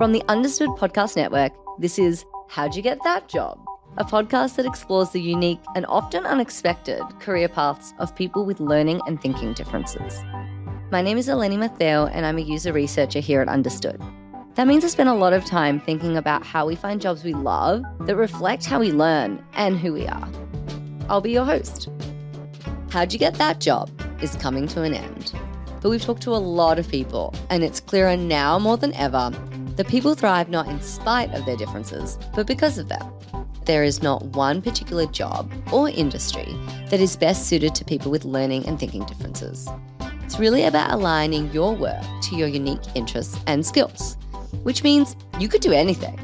From the Understood Podcast Network, this is How'd You Get That Job? A podcast that explores the unique and often unexpected career paths of people with learning and thinking differences. My name is Eleni Matheou, and I'm a user researcher here at Understood. That means I spend a lot of time thinking about how we find jobs we love that reflect how we learn and who we are. I'll be your host. How'd You Get That Job is coming to an end. But we've talked to a lot of people, and it's clearer now more than ever that people thrive not in spite of their differences, but because of them. There is not one particular job or industry that is best suited to people with learning and thinking differences. It's really about aligning your work to your unique interests and skills, which means you could do anything.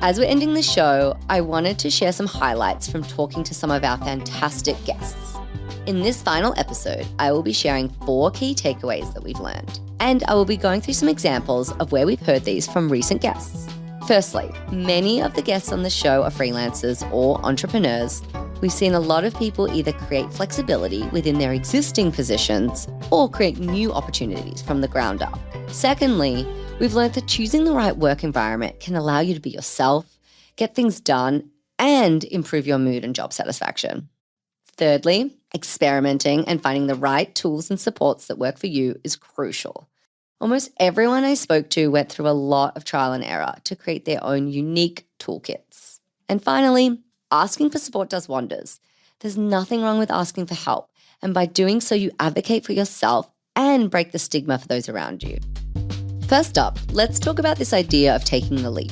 As we're ending the show, I wanted to share some highlights from talking to some of our fantastic guests. In this final episode, I will be sharing 4 key takeaways that we've learned, and I will be going through some examples of where we've heard these from recent guests. Firstly, many of the guests on the show are freelancers or entrepreneurs. We've seen a lot of people either create flexibility within their existing positions or create new opportunities from the ground up. Secondly, we've learned that choosing the right work environment can allow you to be yourself, get things done, and improve your mood and job satisfaction. Thirdly, experimenting and finding the right tools and supports that work for you is crucial. Almost everyone I spoke to went through a lot of trial and error to create their own unique toolkits. And finally, asking for support does wonders. There's nothing wrong with asking for help, and by doing so, you advocate for yourself and break the stigma for those around you. First up, let's talk about this idea of taking the leap.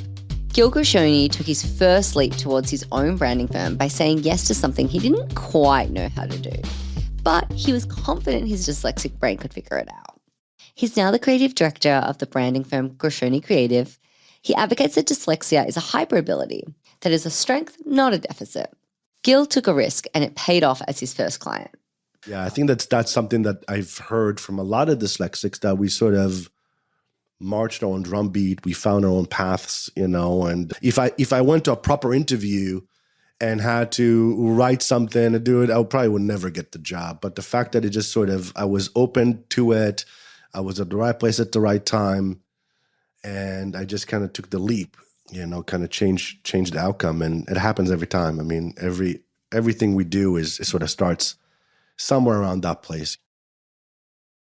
Gil Grishoni took his first leap towards his own branding firm by saying yes to something he didn't quite know how to do, but he was confident his dyslexic brain could figure it out. He's now the creative director of the branding firm Grishoni Creative. He advocates that dyslexia is a hyperability that is a strength, not a deficit. Gil took a risk and it paid off as his first client. Yeah, I think that's something that I've heard from a lot of dyslexics, that we sort of marched our own drumbeat, we found our own paths, and if I went to a proper interview and had to write something and do it, I probably would never get the job. But the fact that it just sort of, I was open to it, I was at the right place at the right time, and I just kind of took the leap, kind of change the outcome. And it happens every time. I mean, everything we do is sort of starts somewhere around that place.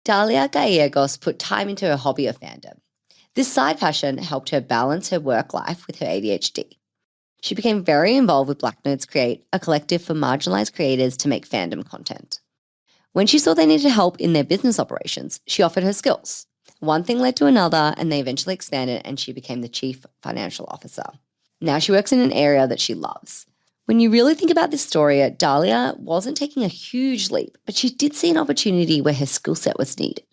Dalia Gallegos put time into her hobby of fandom. This side passion helped her balance her work life with her ADHD. She became very involved with Black Nerds Create, a collective for marginalized creators to make fandom content. When she saw they needed help in their business operations, she offered her skills. One thing led to another, and they eventually expanded, and she became the chief financial officer. Now she works in an area that she loves. When you really think about this story, Dalia wasn't taking a huge leap, but she did see an opportunity where her skill set was needed.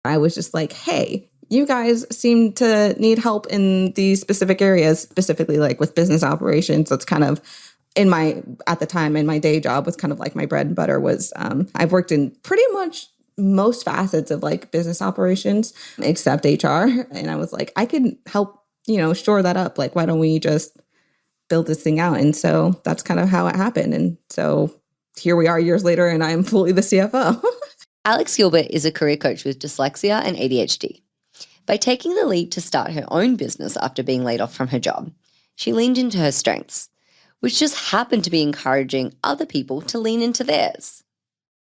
I was just like, hey, you guys seem to need help in these specific areas, specifically like with business operations. That's kind of at the time in my day job was kind of like my bread and butter was, I've worked in pretty much most facets of like business operations except HR. And I was like, I can help, shore that up. Like, why don't we just build this thing out? And so that's kind of how it happened. And so here we are years later, and I'm fully the CFO. Alex Gilbert is a career coach with dyslexia and ADHD. By taking the leap to start her own business after being laid off from her job, she leaned into her strengths, which just happened to be encouraging other people to lean into theirs.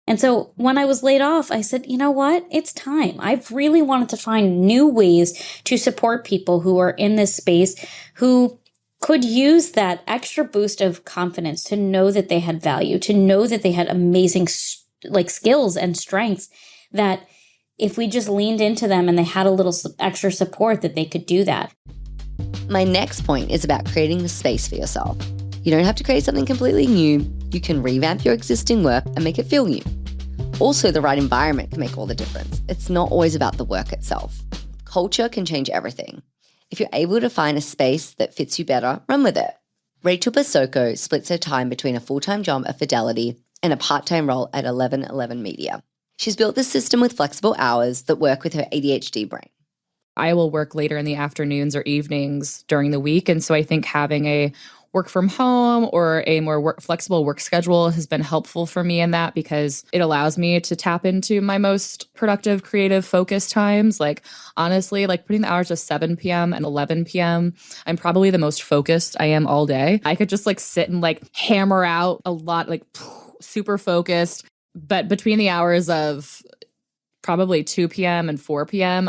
And so when I was laid off, I said, you know what? It's time. I've really wanted to find new ways to support people who are in this space who could use that extra boost of confidence to know that they had value, to know that they had amazing skills and strengths, that if we just leaned into them and they had a little extra support, that they could do that. My next point is about creating the space for yourself. You don't have to create something completely new. You can revamp your existing work and make it feel new. Also, the right environment can make all the difference. It's not always about the work itself. Culture can change everything. If you're able to find a space that fits you better, run with it. Rachel Basoko splits her time between a full-time job at Fidelity and a part-time role at 1111 Media. She's built this system with flexible hours that work with her ADHD brain. I will work later in the afternoons or evenings during the week. And so I think having a work from home or a more flexible work schedule has been helpful for me in that, because it allows me to tap into my most productive, creative, focused times. Like, honestly, like putting the hours of 7 p.m. and 11 p.m., I'm probably the most focused I am all day. I could just like sit and like hammer out a lot, like super focused. But between the hours of probably 2 p.m. and 4 p.m.,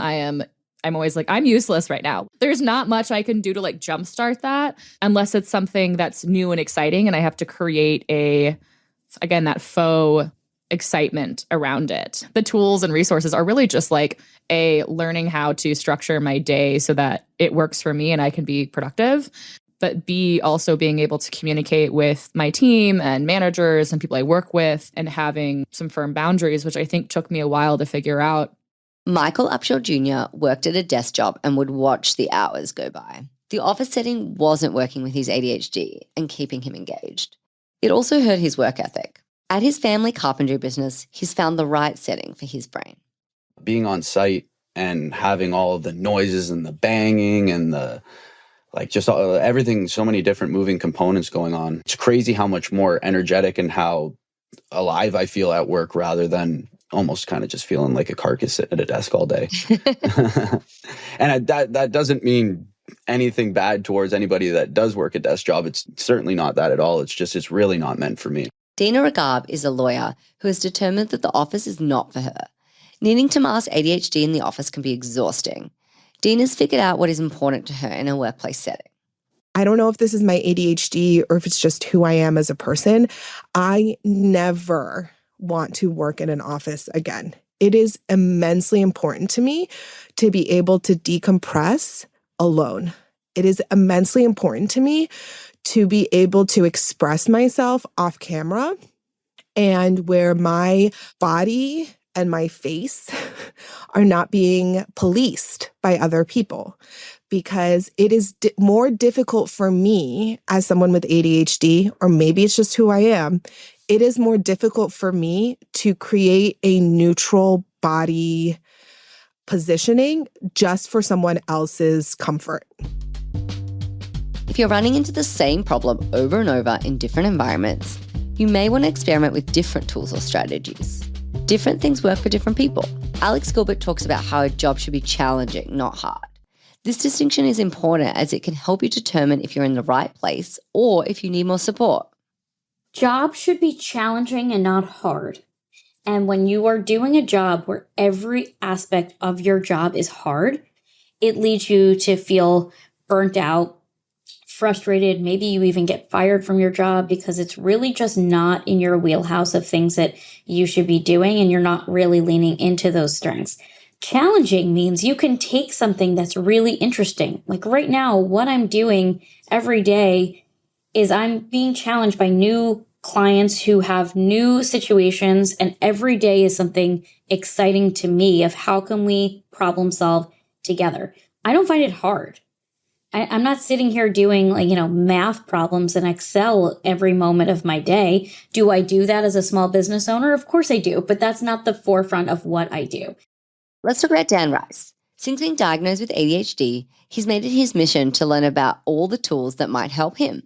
I'm always like, I'm useless right now. There's not much I can do to like jumpstart that unless it's something that's new and exciting. And I have to create that faux excitement around it. The tools and resources are really just like learning how to structure my day so that it works for me and I can be productive. But B, also being able to communicate with my team and managers and people I work with and having some firm boundaries, which I think took me a while to figure out. Michael Upshaw Jr. worked at a desk job and would watch the hours go by. The office setting wasn't working with his ADHD and keeping him engaged. It also hurt his work ethic. At his family carpentry business, he's found the right setting for his brain. Being on site and having all of the noises and the banging and the everything, so many different moving components going on. It's crazy how much more energetic and how alive I feel at work rather than almost kind of just feeling like a carcass sitting at a desk all day. And that doesn't mean anything bad towards anybody that does work a desk job. It's certainly not that at all. It's really not meant for me. Dina Ragab is a lawyer who has determined that the office is not for her. Needing to mask ADHD in the office can be exhausting. Dina's figured out what is important to her in a workplace setting. I don't know if this is my ADHD or if it's just who I am as a person. I never want to work in an office again. It is immensely important to me to be able to decompress alone. It is immensely important to me to be able to express myself off camera and where my body and my face are not being policed by other people, because it is more difficult for me as someone with ADHD, or maybe it's just who I am. It is more difficult for me to create a neutral body positioning just for someone else's comfort. If you're running into the same problem over and over in different environments, you may want to experiment with different tools or strategies. Different things work for different people. Alex Gilbert talks about how a job should be challenging, not hard. This distinction is important as it can help you determine if you're in the right place or if you need more support. Jobs should be challenging and not hard. And when you are doing a job where every aspect of your job is hard, it leads you to feel burnt out, frustrated. Maybe you even get fired from your job because it's really just not in your wheelhouse of things that you should be doing, and you're not really leaning into those strengths. Challenging means you can take something that's really interesting. Like right now, what I'm doing every day is I'm being challenged by new clients who have new situations, and every day is something exciting to me of how can we problem solve together. I don't find it hard. I'm not sitting here doing math problems in Excel every moment of my day. Do I do that as a small business owner? Of course I do, but that's not the forefront of what I do. Let's talk about Dan Rice. Since being diagnosed with ADHD, he's made it his mission to learn about all the tools that might help him.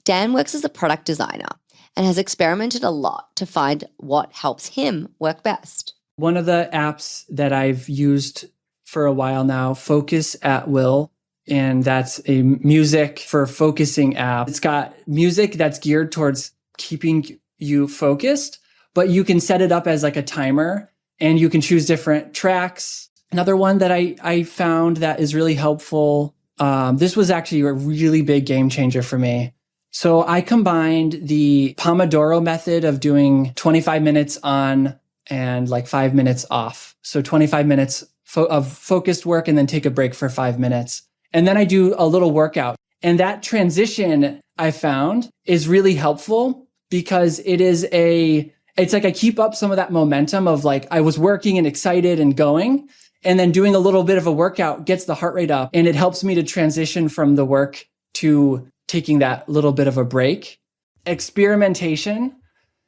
Dan works as a product designer and has experimented a lot to find what helps him work best. One of the apps that I've used for a while now, Focus at Will, and that's a music for focusing app. It's got music that's geared towards keeping you focused, but you can set it up as like a timer and you can choose different tracks. Another one that I found that is really helpful, this was actually a really big game changer for me. So I combined the Pomodoro method of doing 25 minutes on and like 5 minutes off. So 25 minutes of focused work and then take a break for 5 minutes. And then I do a little workout. And that transition I found is really helpful because it's like I keep up some of that momentum of like I was working and excited and going, and then doing a little bit of a workout gets the heart rate up, and it helps me to transition from the work to taking that little bit of a break. Experimentation,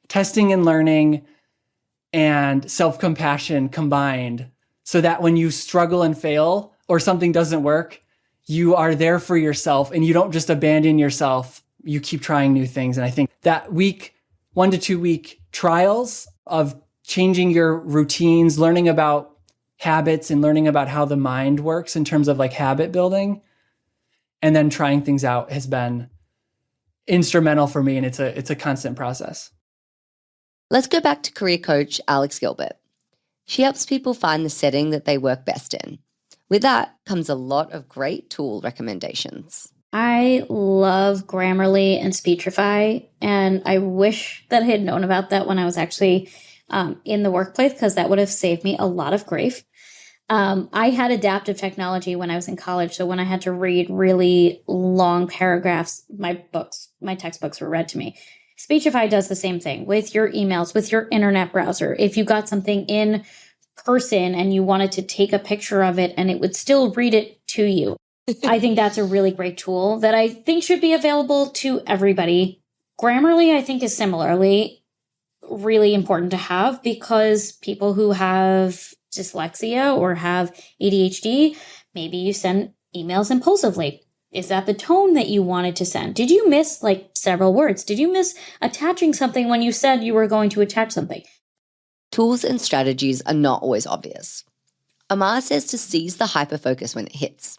testing and learning, and self-compassion combined so that when you struggle and fail or something doesn't work, you are there for yourself and you don't just abandon yourself. You keep trying new things. And I think that 1 to 2 week trials of changing your routines, learning about habits and learning about how the mind works in terms of like habit building, and then trying things out has been instrumental for me. And it's a constant process. Let's go back to career coach Alex Gilbert. She helps people find the setting that they work best in. With that comes a lot of great tool recommendations. I love Grammarly and Speechify, and I wish that I had known about that when I was actually in the workplace, because that would have saved me a lot of grief. I had adaptive technology when I was in college, so when I had to read really long paragraphs, my textbooks were read to me. Speechify does the same thing with your emails, with your internet browser. If you got something in person and you wanted to take a picture of it and it would still read it to you, I think that's a really great tool that I think should be available to everybody. Grammarly, I think, is similarly really important to have, because people who have dyslexia or have ADHD, maybe you send emails impulsively. Is that the tone that you wanted to send? Did you miss like several words? Did you miss attaching something when you said you were going to attach something? Tools and strategies are not always obvious. Amar says to seize the hyperfocus when it hits.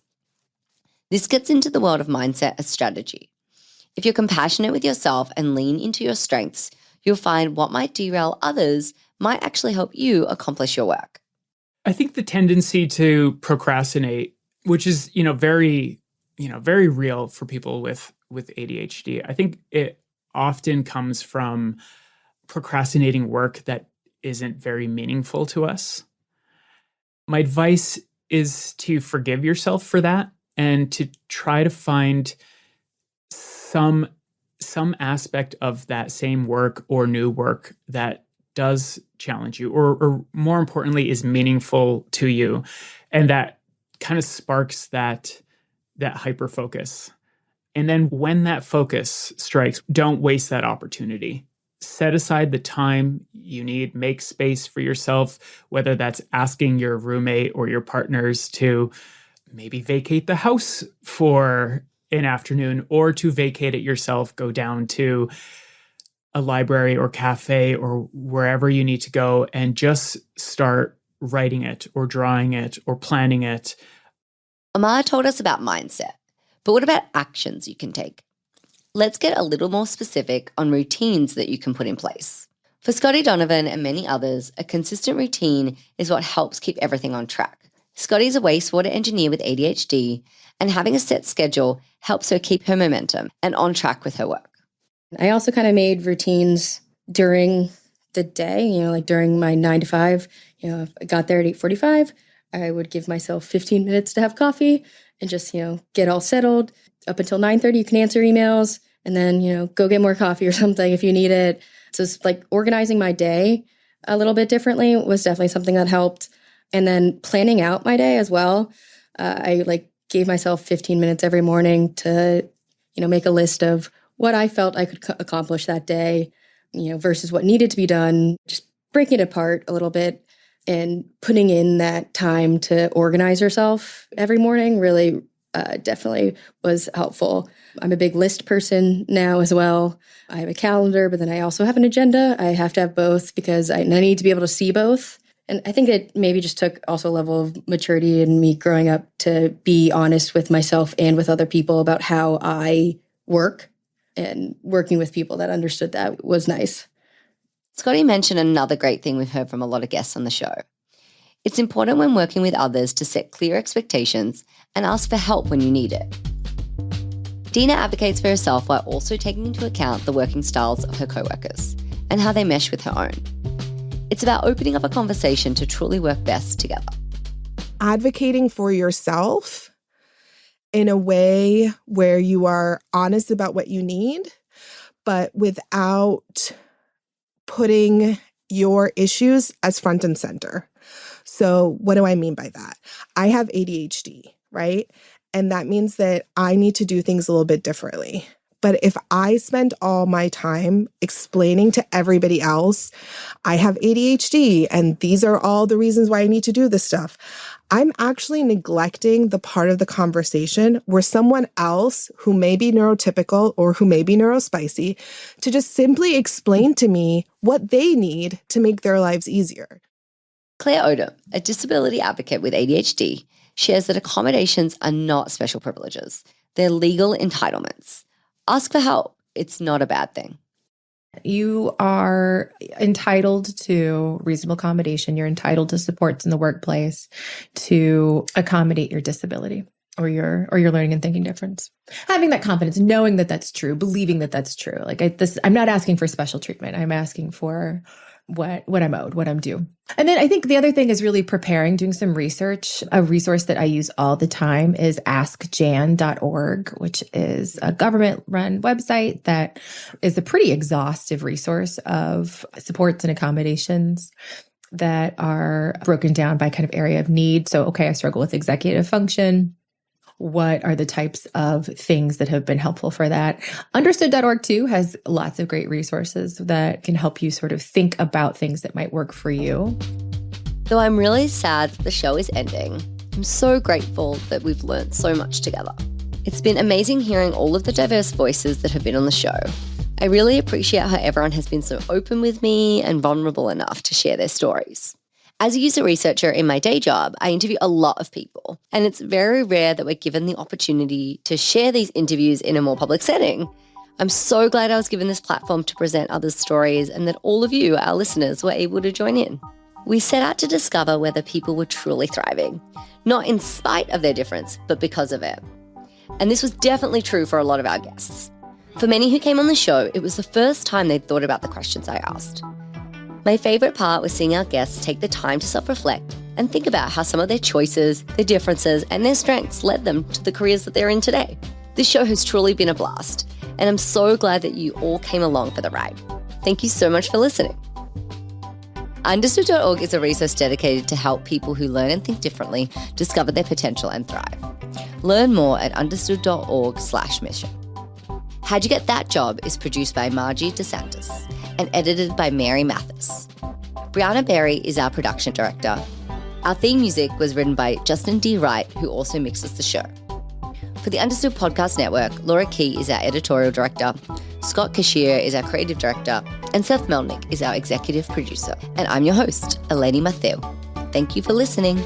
This gets into the world of mindset as strategy. If you're compassionate with yourself and lean into your strengths, you'll find what might derail others might actually help you accomplish your work. I think the tendency to procrastinate, which is, very real for people with ADHD. I think it often comes from procrastinating work that isn't very meaningful to us. My advice is to forgive yourself for that and to try to find some aspect of that same work or new work that does challenge you, or more importantly, is meaningful to you, and that kind of sparks that hyper focus. And then when that focus strikes, don't waste that opportunity. Set aside the time you need, make space for yourself, whether that's asking your roommate or your partners to maybe vacate the house for an afternoon, or to vacate it yourself, go down to a library or cafe or wherever you need to go and just start writing it or drawing it or planning it. Amar told us about mindset, but what about actions you can take? Let's get a little more specific on routines that you can put in place. For Scotty Donovan and many others, a consistent routine is what helps keep everything on track. Scotty's a wastewater engineer with ADHD, and having a set schedule helps her keep her momentum and on track with her work. I also kind of made routines during the day, like during my 9 to 5. If I got there at 8:45, I would give myself 15 minutes to have coffee and just, get all settled. Up until 9:30, you can answer emails, and then, go get more coffee or something if you need it. So it's like organizing my day a little bit differently was definitely something that helped. And then planning out my day as well. I gave myself 15 minutes every morning to, make a list of what I felt I could accomplish that day, versus what needed to be done, just breaking it apart a little bit and putting in that time to organize yourself every morning really definitely was helpful. I'm a big list person now as well. I have a calendar, but then I also have an agenda. I have to have both because I need to be able to see both. And I think it maybe just took also a level of maturity in me growing up to be honest with myself and with other people about how I work, and working with people that understood that was nice. Scotty mentioned another great thing we've heard from a lot of guests on the show. It's important when working with others to set clear expectations and ask for help when you need it. Dina advocates for herself while also taking into account the working styles of her coworkers and how they mesh with her own. It's about opening up a conversation to truly work best together. Advocating for yourself in a way where you are honest about what you need, but without putting your issues as front and center. So what do I mean by that? I have ADHD, right? And that means that I need to do things a little bit differently. But if I spend all my time explaining to everybody else, I have ADHD and these are all the reasons why I need to do this stuff, I'm actually neglecting the part of the conversation where someone else who may be neurotypical or who may be neurospicy to just simply explain to me what they need to make their lives easier. Claire Odom, a disability advocate with ADHD, shares that accommodations are not special privileges. They're legal entitlements. Ask for help. It's not a bad thing. You are entitled to reasonable accommodation. You're entitled to supports in the workplace to accommodate your disability or your learning and thinking difference. Having that confidence, knowing that that's true, believing that that's true. I'm not asking for special treatment. I'm asking for what I'm owed, what I'm due. And then I think the other thing is really preparing, doing some research. A resource that I use all the time is askjan.org, which is a government-run website that is a pretty exhaustive resource of supports and accommodations that are broken down by kind of area of need. So, okay, I struggle with executive function. What are the types of things that have been helpful for that? Understood.org too has lots of great resources that can help you sort of think about things that might work for you. Though I'm really sad that the show is ending, I'm so grateful that we've learned so much together. It's been amazing hearing all of the diverse voices that have been on the show. I really appreciate how everyone has been so open with me and vulnerable enough to share their stories. As a user researcher in my day job, I interview a lot of people, and it's very rare that we're given the opportunity to share these interviews in a more public setting. I'm so glad I was given this platform to present others' stories and that all of you, our listeners, were able to join in. We set out to discover whether people were truly thriving, not in spite of their difference, but because of it. And this was definitely true for a lot of our guests. For many who came on the show, it was the first time they'd thought about the questions I asked. My favourite part was seeing our guests take the time to self-reflect and think about how some of their choices, their differences, and their strengths led them to the careers that they're in today. This show has truly been a blast, and I'm so glad that you all came along for the ride. Thank you so much for listening. Understood.org is a resource dedicated to help people who learn and think differently discover their potential and thrive. Learn more at understood.org/mission. How'd You Get That Job is produced by Margie DeSantis and edited by Mary Matheou. Brianna Berry is our production director. Our theme music was written by Justin D. Wright, who also mixes the show. For the Understood Podcast Network, Laura Key is our editorial director, Scott Cashier is our creative director, and Seth Melnick is our executive producer. And I'm your host, Eleni Matheou. Thank you for listening.